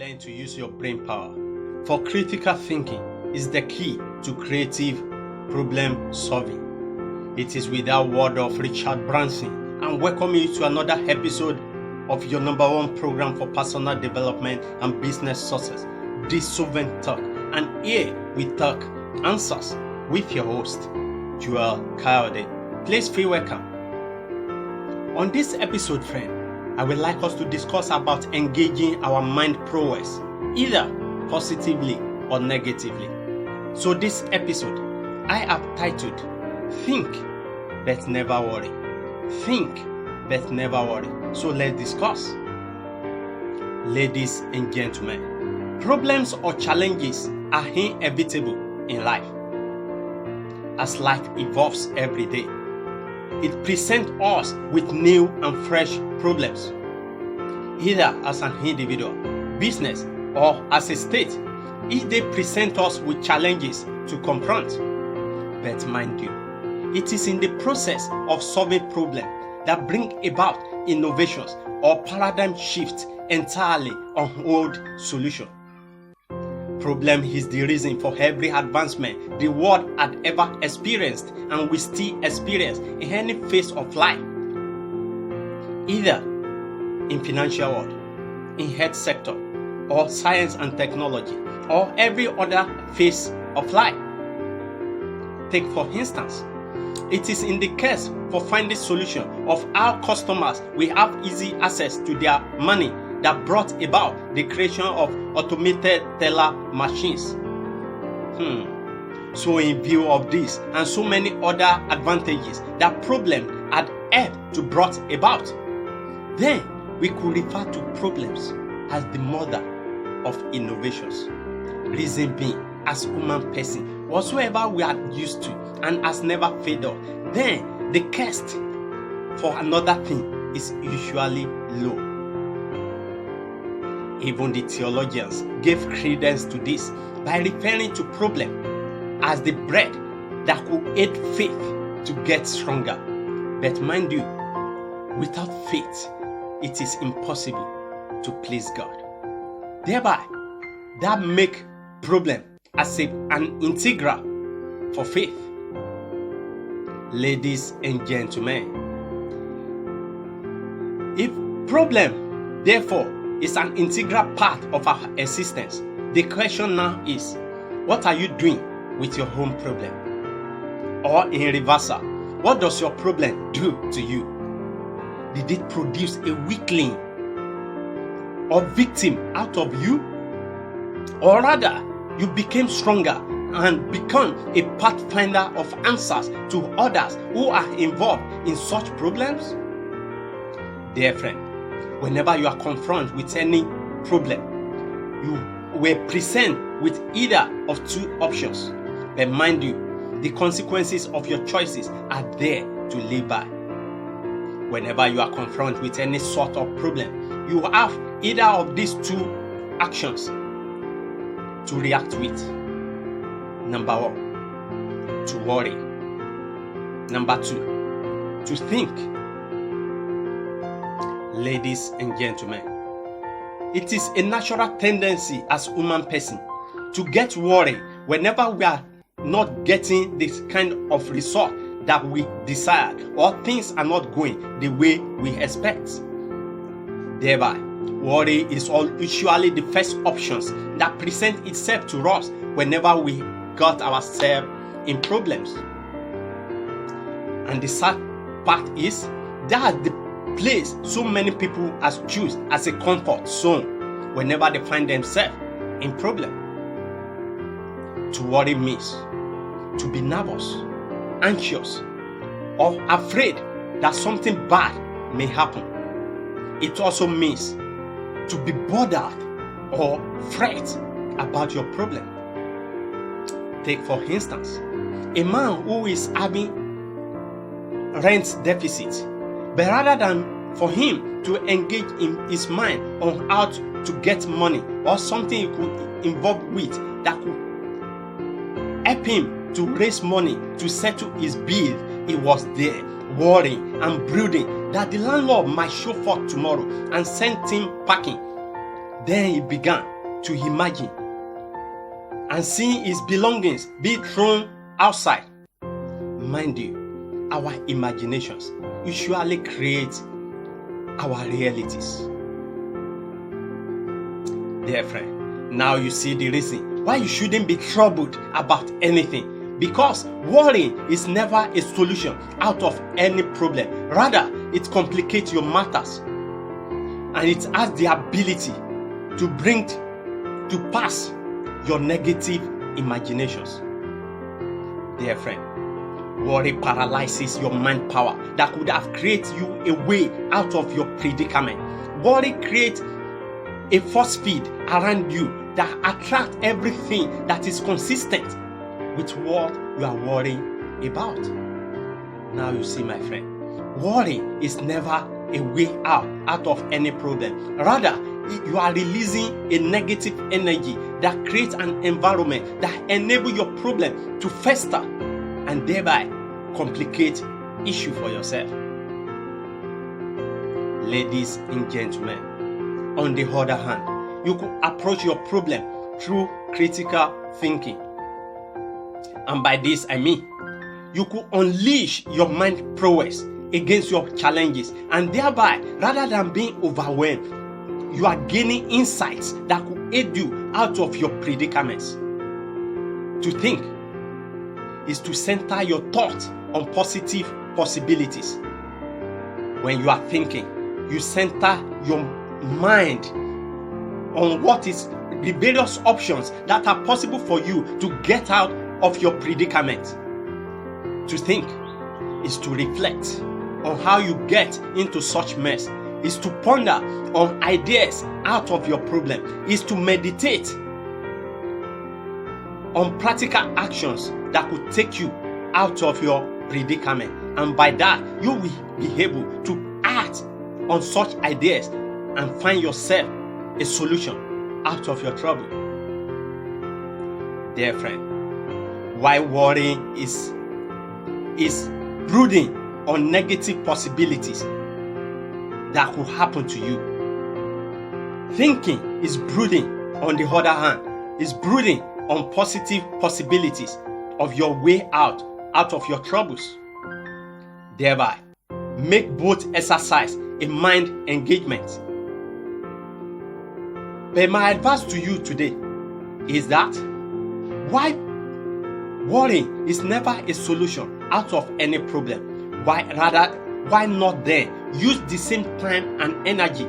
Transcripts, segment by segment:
Learn to use your brain power. For critical thinking is the key to creative problem solving. It is with that word of Richard Branson, and welcome you to another episode of your number one program for personal development and business success, This Solvent Talk. And here we talk answers with your host, Joel Kayode. Please feel welcome. On this episode, friend, I would like us to discuss about engaging our mind prowess, either positively or negatively. So this episode, I have titled, Think But Never Worry. Think But Never Worry. So let's discuss. Ladies and gentlemen, problems or challenges are inevitable in life. As life evolves every day, it presents us with new and fresh problems, either as an individual, business, or as a state. Each day presents us with challenges to confront. But mind you, it is in the process of solving problems that bring about innovations or paradigm shifts entirely on old solutions. Problem is the reason for every advancement the world had ever experienced and will still experience in any phase of life, either in financial world, in health sector, or science and technology, or every other phase of life. Take for instance, it is in the case for finding solution of how customers will have easy access to their money that brought about the creation of automated teller machines. So in view of this and so many other advantages that problem had helped to brought about, then we could refer to problems as the mother of innovations. Reason being, as human person, whatsoever we are used to and has never failed us, then the quest for another thing is usually low. Even the theologians gave credence to this by referring to problem as the bread that could aid faith to get stronger. But mind you, without faith, it is impossible to please God. Thereby, that make problem as an integral for faith. Ladies and gentlemen, if problem, therefore, is an integral part of our existence, the question now is, what are you doing with your own problem? Or in reversal, what does your problem do to you? Did it produce a weakling or victim out of you? Or rather, you became stronger and become a pathfinder of answers to others who are involved in such problems? Dear friend, whenever you are confronted with any problem, you were presented with either of two options. But mind you, the consequences of your choices are there to live by. Whenever you are confronted with any sort of problem, you have either of these two actions to react with. Number one, to worry. Number two, to think. Ladies and gentlemen, it is a natural tendency as human person to get worried whenever we are not getting this kind of result that we desire, or things are not going the way we expect. Thereby, worry is usually the first options that present itself to us whenever we got ourselves in problems. And the sad part is that the place so many people has choose as a comfort zone whenever they find themselves in problem. To worry means to be nervous, anxious, or afraid that something bad may happen. It also means to be bothered or fret about your problem. Take for instance, a man who is having rent deficit, but rather than for him to engage in his mind on how to get money or something he could involve with that could help him to raise money to settle his bill, he was there worrying and brooding that the landlord might show forth tomorrow and send him packing. Then he began to imagine and seeing his belongings be thrown outside. Mind you, our imaginations usually create our realities. Dear friend, now you see the reason why you shouldn't be troubled about anything, because worrying is never a solution out of any problem. Rather, it complicates your matters, and it has the ability to bring to pass your negative imaginations. Dear friend, worry paralyzes your mind power that could have created you a way out of your predicament. Worry creates a force field around you that attracts everything that is consistent with what you are worrying about. Now you see, my friend, worry is never a way out of any problem. Rather, you are releasing a negative energy that creates an environment that enables your problem to fester and thereby complicate issue for yourself. Ladies and gentlemen, on the other hand, you could approach your problem through critical thinking. And by this I mean, you could unleash your mind prowess against your challenges, and thereby, rather than being overwhelmed, you are gaining insights that could aid you out of your predicaments. To think is to center your thoughts on positive possibilities. When you are thinking, you center your mind on what is the various options that are possible for you to get out of your predicament. To think is to reflect on how you get into such mess, is to ponder on ideas out of your problem, is to meditate on practical actions that could take you out of your predicament. And by that, you will be able to act on such ideas and find yourself a solution out of your trouble. Dear friend, why worrying is brooding on negative possibilities that could happen to you. Thinking is brooding, on the other hand, is brooding on positive possibilities of your way out of your troubles. Thereby, make both exercise a mind engagement. But my advice to you today is that why worrying is never a solution out of any problem. Why not then use the same time and energy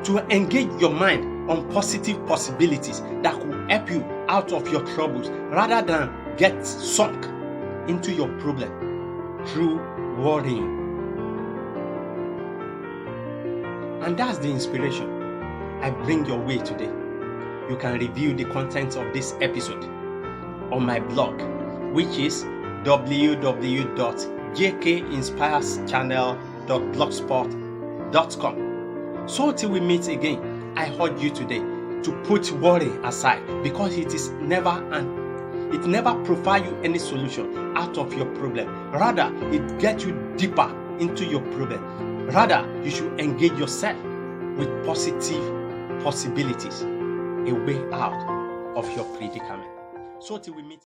to engage your mind on positive possibilities that could help you out of your troubles, rather than get sunk into your problem through worrying. And that's the inspiration I bring your way today. You can review the contents of this episode on my blog, which is www.jkinspireschannel.blogspot.com. So till we meet again, I urge you today to put worry aside, because it never provides you any solution out of your problem. Rather, it gets you deeper into your problem. Rather, you should engage yourself with positive possibilities, a way out of your predicament. So till we meet